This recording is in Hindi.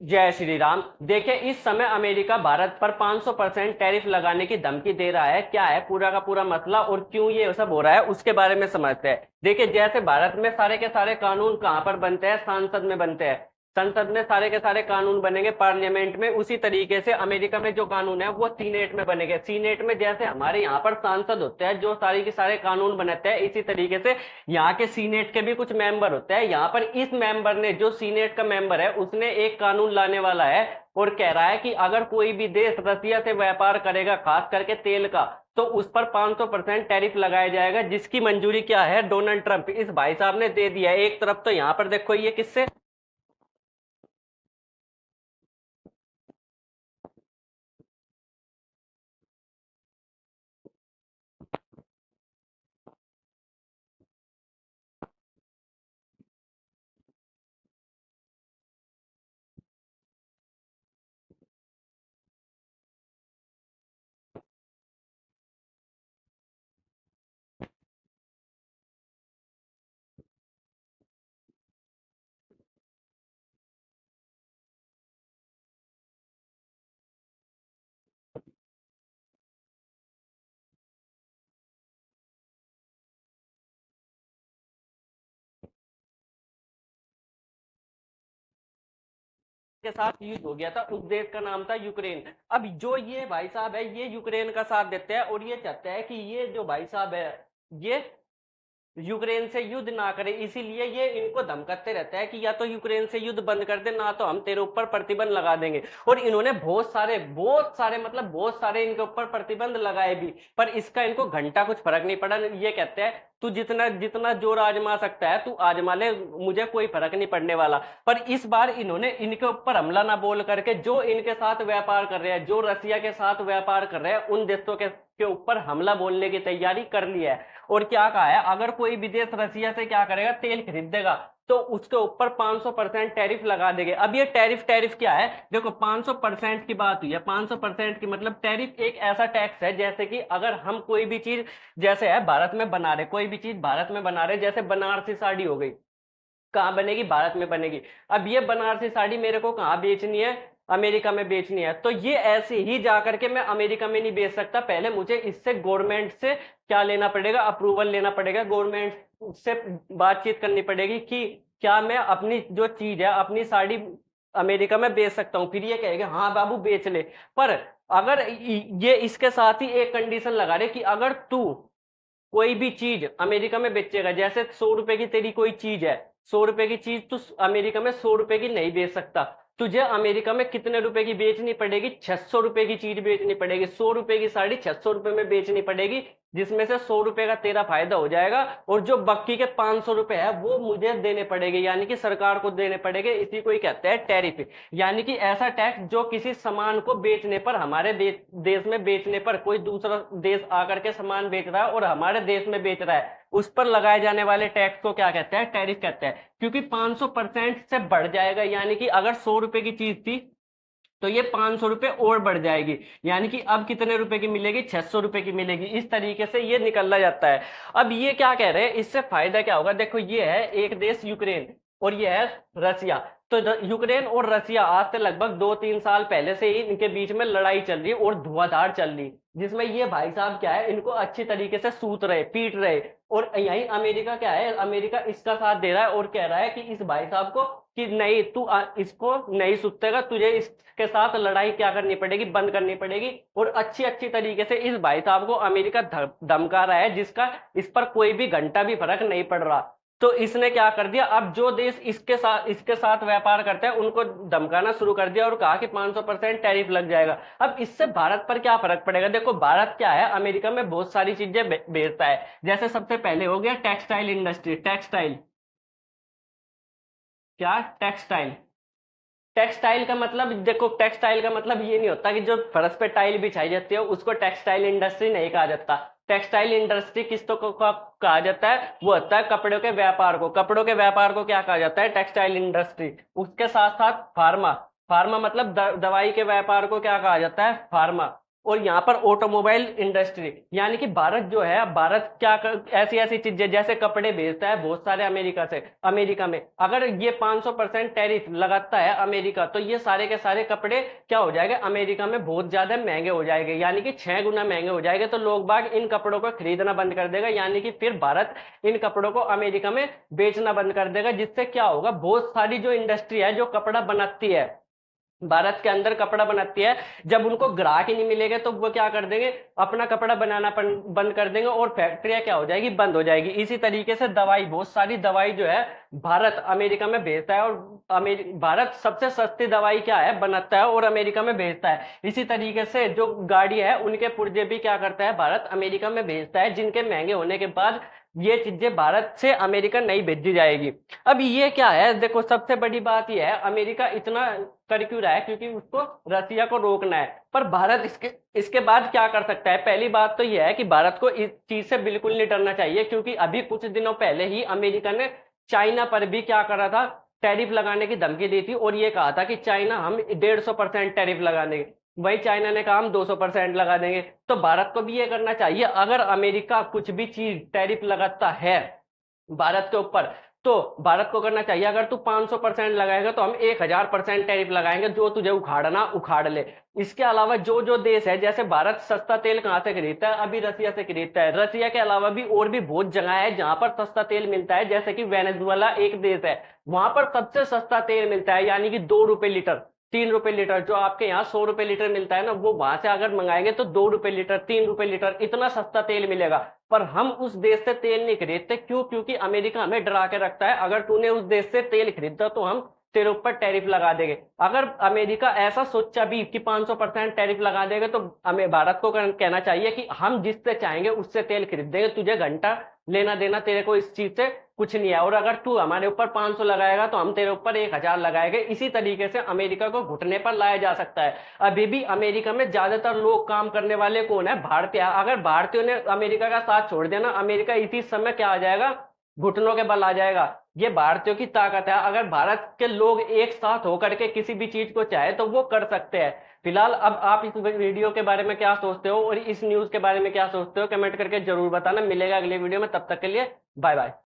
जय श्री राम। देखिए, इस समय अमेरिका भारत पर 500% टैरिफ लगाने की धमकी दे रहा है। क्या है पूरा का पूरा मसला और क्यों ये सब हो रहा है, उसके बारे में समझते हैं। देखिए, जैसे भारत में सारे के सारे कानून कहाँ पर बनते हैं? संसद में बनते हैं। संसद में सारे के सारे कानून बनेंगे, पार्लियामेंट में। उसी तरीके से अमेरिका में जो कानून है वो सीनेट में बनेंगे। सीनेट में जैसे हमारे यहाँ पर सांसद होते हैं जो सारी के सारे कानून बनाते हैं, इसी तरीके से यहाँ के सीनेट के भी कुछ मेंबर होते हैं। यहाँ पर इस मेंबर ने, जो सीनेट का मेंबर है, उसने एक कानून लाने वाला है और कह रहा है कि अगर कोई भी देश रसिया से व्यापार करेगा, खास करके तेल का, तो उस पर 500% टैरिफ लगाया जाएगा। जिसकी मंजूरी क्या है? डोनाल्ड ट्रंप, इस भाई साहब ने दे दिया है। एक तरफ तो यहाँ पर देखो ये किससे के साथ युद्ध हो गया था। उस देश का नाम था यूक्रेन। अब जो ये भाई साहब है, ये यूक्रेन का साथ देते हैं और ये चाहते हैं कि ये जो भाई साहब है, ये यूक्रेन से युद्ध ना करे। इसीलिए ये इनको धमकाते रहता है कि या तो यूक्रेन से युद्ध बंद कर दे, ना तो हम तेरे ऊपर प्रतिबंध लगा देंगे। और इन्होंने बहुत सारे मतलब बहुत सारे इनके ऊपर प्रतिबंध लगाए भी, पर इसका इनको घंटा कुछ फर्क नहीं पड़ा। ये कहते हैं तू जितना जितना जोर आजमा सकता है तू आजमा ले, मुझे कोई फर्क नहीं पड़ने वाला। पर इस बार इन्होंने इनके ऊपर हमला ना बोल करके, जो इनके साथ व्यापार कर रहे हैं, जो रसिया के साथ व्यापार कर रहे हैं, उन देशों के ऊपर हमला बोलने की तैयारी कर ली है। और क्या कहा है? अगर कोई विदेश रसिया से क्या करेगा, तेल खरीदेगा, तो उसके ऊपर 500% टैरिफ लगा देंगे। अब ये टैरिफ टैरिफ क्या है? देखो, 500% की बात हुई है। 500% की मतलब टैरिफ एक ऐसा टैक्स है, जैसे कि अगर हम कोई भी चीज, जैसे है भारत में बना रहे, कोई भी चीज भारत में बना रहे, जैसे बनारसी साड़ी हो गई, कहाँ बनेगी? भारत में बनेगी। अब ये बनारसी साड़ी मेरे को कहाँ बेचनी है? अमेरिका में बेचनी है। तो ये ऐसे ही जा करके मैं अमेरिका में नहीं बेच सकता, पहले मुझे इससे गवर्नमेंट से क्या लेना पड़ेगा? अप्रूवल लेना पड़ेगा, गवर्नमेंट से बातचीत करनी पड़ेगी कि क्या मैं अपनी जो चीज है, अपनी साड़ी अमेरिका में बेच सकता हूँ। फिर ये कहेगा हाँ बाबू बेच ले। पर अगर ये इसके साथ ही एक कंडीशन लगा रहे कि अगर तू कोई भी चीज अमेरिका में बेचेगा, जैसे 100 रुपए की तेरी कोई चीज है, 100 रुपए की चीज तू अमेरिका में 100 रुपए की नहीं बेच सकता। तुझे अमेरिका में कितने रुपए की बेचनी पड़ेगी? 600 रुपए की चीज बेचनी पड़ेगी। 100 रुपए की साड़ी 600 रुपए में बेचनी पड़ेगी, जिसमें से 100 रुपए का तेरा फायदा हो जाएगा और जो बाकी के 500 रुपए है वो मुझे देने पड़ेंगे, यानी कि सरकार को देने पड़ेंगे। इसी को ही कहते हैं टैरिफ। यानी कि ऐसा टैक्स जो किसी सामान को बेचने पर, हमारे देश में बेचने पर, कोई दूसरा देश आकर के सामान बेच रहा है और हमारे देश में बेच रहा है, उस पर लगाए जाने वाले टैक्स को क्या कहते हैं? टैरिफ कहते हैं। क्योंकि 500% से बढ़ जाएगा, यानी कि अगर 100 रुपए की चीज थी तो ये 500 रुपए और बढ़ जाएगी, यानी कि अब कितने रुपए की मिलेगी? 600 रुपए की मिलेगी। इस तरीके से ये निकलना जाता है। अब ये क्या कह रहे हैं, इससे फायदा क्या होगा? देखो, ये है एक देश यूक्रेन और ये है रसिया। तो यूक्रेन और रसिया आज से लगभग 2-3 साल पहले से ही इनके बीच में लड़ाई चल रही है और धुआंधार चल रही, जिसमें ये भाई साहब क्या है, इनको अच्छी तरीके से सूत रहे, पीट रहे। और यही अमेरिका क्या है, अमेरिका इसका साथ दे रहा है और कह रहा है कि इस भाई साहब को कि नहीं, तू इसको नहीं सुतेगा, तुझे इसके साथ लड़ाई क्या करनी पड़ेगी? बंद करनी पड़ेगी। और अच्छी अच्छी तरीके से इस भाई साहब को अमेरिका धमका रहा है, जिसका इस पर कोई भी घंटा भी फर्क नहीं पड़ रहा। तो इसने क्या कर दिया, अब जो देश इसके साथ व्यापार करते हैं उनको धमकाना शुरू कर दिया और कहा कि 500% टैरिफ लग जाएगा। अब इससे भारत पर क्या फर्क पड़ेगा? देखो, भारत क्या है, अमेरिका में बहुत सारी चीजें बेचता है। जैसे सबसे पहले हो गया टेक्सटाइल इंडस्ट्री। टेक्सटाइल क्या? टेक्सटाइल। टेक्सटाइल का मतलब, देखो, टेक्सटाइल का मतलब ये नहीं होता कि जो फर्श पे टाइल बिछाई जाती है उसको टेक्सटाइल इंडस्ट्री नहीं कहा जाता। टेक्सटाइल इंडस्ट्री किस तो कहा जाता है? वो होता है कपड़ों के व्यापार को। कपड़ों के व्यापार को क्या कहा जाता है? Textile industry. उसके साथ साथ फार्मा। फार्मा मतलब दवाई के व्यापार को क्या कहा जाता है? फार्मा। और यहाँ पर ऑटोमोबाइल इंडस्ट्री, यानी कि भारत जो है, भारत क्या ऐसी ऐसी चीजें जैसे कपड़े भेजता है बहुत सारे अमेरिका से, अमेरिका में अगर ये 500% टैरिफ लगाता है अमेरिका, तो ये सारे के सारे कपड़े क्या हो जाएंगे, अमेरिका में बहुत ज्यादा महंगे हो जाएंगे, यानी कि 6 गुना महंगे हो जाएंगे। तो लोग बाग इन कपड़ों को खरीदना बंद कर देगा, यानी कि फिर भारत इन कपड़ों को अमेरिका में बेचना बंद कर देगा, जिससे क्या होगा, बहुत सारी जो इंडस्ट्री है जो कपड़ा बनाती है, भारत के अंदर कपड़ा बनाती है, जब उनको ग्राहक ही नहीं मिलेंगे तो वो क्या कर देंगे, अपना कपड़ा बनाना बंद कर देंगे और फैक्ट्रियां क्या हो जाएगी, बंद हो जाएगी। इसी तरीके से दवाई, बहुत सारी दवाई जो है भारत अमेरिका में भेजता है, और भारत सबसे सस्ती दवाई क्या है, बनाता है और अमेरिका में भेजता है। इसी तरीके से जो गाड़ी है उनके पुर्जे भी क्या करता है, भारत अमेरिका में भेजता है, जिनके महंगे होने के बाद ये चीजें भारत से अमेरिका नहीं भेजी जाएगी। अब ये क्या है, देखो सबसे बड़ी बात यह है, अमेरिका इतना कर क्यों रहा है, क्योंकि उसको रसिया को रोकना है। पर भारत इसके इसके बाद क्या कर सकता है, पहली बात तो यह है कि भारत को इस चीज से बिल्कुल नहीं डरना चाहिए, क्योंकि अभी कुछ दिनों पहले ही अमेरिका ने चाइना पर भी क्या करा था, टैरिफ लगाने की धमकी दी थी, और ये कहा था कि चाइना हम 150% टैरिफ लगा देंगे। वही चाइना ने कहा हम 200% लगा देंगे। तो भारत को भी ये करना चाहिए, अगर अमेरिका कुछ भी चीज टैरिफ लगाता है भारत के ऊपर, तो भारत को करना चाहिए, अगर तू 500% लगाएगा तो हम 1000% टैरिफ लगाएंगे, जो तुझे उखाड़ना उखाड़ ले। इसके अलावा जो जो देश है, जैसे भारत सस्ता तेल कहां से खरीदता है, अभी रसिया से खरीदता है। रसिया के अलावा भी और भी बहुत जगह है जहां पर सस्ता तेल मिलता है, जैसे कि वेनेजुएला एक देश है, वहां पर सबसे सस्ता तेल मिलता है, यानी कि 2 रुपए लीटर, 3 रुपए लीटर। जो आपके यहाँ 100 रुपए लीटर मिलता है ना, वो वहां से अगर मंगाएंगे तो 2 रुपए लीटर, 3 रुपए लीटर, इतना सस्ता तेल मिलेगा। पर हम उस देश से तेल नहीं खरीदते, क्यों, क्योंकि अमेरिका हमें डरा के रखता है, अगर तूने उस देश से तेल खरीदा तो हम तेरे ऊपर टैरिफ लगा देंगे। अगर अमेरिका ऐसा सोचा भी कि 500% टैरिफ लगा देगा, तो हमें भारत को कहना चाहिए कि हम जिससे चाहेंगे उससे तेल खरीदेंगे, तुझे घंटा लेना देना तेरे को इस चीज से कुछ नहीं है, और अगर तू हमारे ऊपर 500 लगाएगा तो हम तेरे ऊपर 1000 लगाएंगे। इसी तरीके से अमेरिका को घुटने पर लाया जा सकता है। अभी भी अमेरिका में ज्यादातर लोग काम करने वाले कौन है, भारतीय। अगर भारतीयों ने अमेरिका का साथ छोड़ दिया ना, अमेरिका इसी समय क्या आ जाएगा, घुटनों के बल आ जाएगा। ये भारतीयों की ताकत है, अगर भारत के लोग एक साथ होकर के किसी भी चीज को चाहे तो वो कर सकते हैं। फिलहाल अब आप इस वीडियो के बारे में क्या सोचते हो और इस न्यूज के बारे में क्या सोचते हो, कमेंट करके जरूर बताना। मिलेगा अगले वीडियो में, तब तक के लिए बाय बाय।